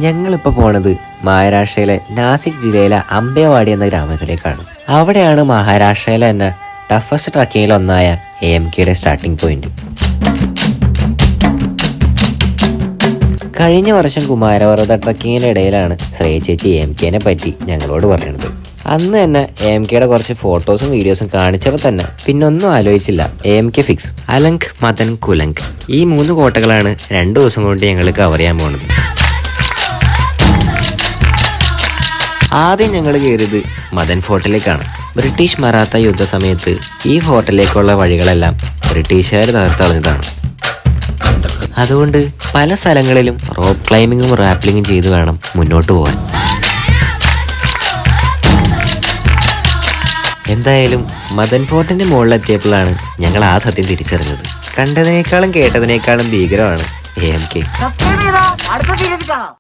ഞങ്ങളിപ്പോൾ പോണത് മഹാരാഷ്ട്രയിലെ നാസിക് ജില്ലയിലെ അംബേവാടി എന്ന ഗ്രാമത്തിലേക്കാണ്. അവിടെയാണ് മഹാരാഷ്ട്രയിലെ തന്നെ ടഫസ്റ്റ് ട്രക്കിങ്ങിൽ ഒന്നായ AMKയുടെ സ്റ്റാർട്ടിംഗ് പോയിന്റ്. കഴിഞ്ഞ വർഷം കുമാരപർവ്വത ട്രക്കിങ്ങിന്റെ ഇടയിലാണ് ശ്രേയ ചേച്ചി AMKനെ പറ്റി ഞങ്ങളോട് പറയുന്നത്. അന്ന് തന്നെ AMKയുടെ കുറച്ച് ഫോട്ടോസും വീഡിയോസും കാണിച്ചപ്പോൾ തന്നെ പിന്നൊന്നും ആലോചിച്ചില്ല, AMK ഫിക്സ്. അലങ്ക്, മദൻ, കുലങ്ക് ഈ 3 കോട്ടകളാണ് 2 ദിവസം കൊണ്ട് ഞങ്ങൾ കവർ ചെയ്യാൻ പോകുന്നത്. ആദ്യം ഞങ്ങൾ കയറിയത് മദൻ ഫോർട്ടിലേക്കാണ്. ബ്രിട്ടീഷ് മറാത്ത യുദ്ധ സമയത്ത് ഈ ഫോർട്ടിലേക്കുള്ള വഴികളെല്ലാം ബ്രിട്ടീഷുകാർ തകർത്തളഞ്ഞതാണ്. അതുകൊണ്ട് പല സ്ഥലങ്ങളിലും റോപ്പ് ക്ലൈമ്പിങ്ങും റാപ്ലിങ്ങും ചെയ്ത് വേണം മുന്നോട്ട് പോകാൻ. എന്തായാലും മദൻ ഫോർട്ടിന്റെ മുകളിലെത്തിയപ്പോഴാണ് ഞങ്ങൾ ആ സത്യം തിരിച്ചറിഞ്ഞത്. കണ്ടതിനേക്കാളും കേട്ടതിനേക്കാളും ഭീകരമാണ് AMK.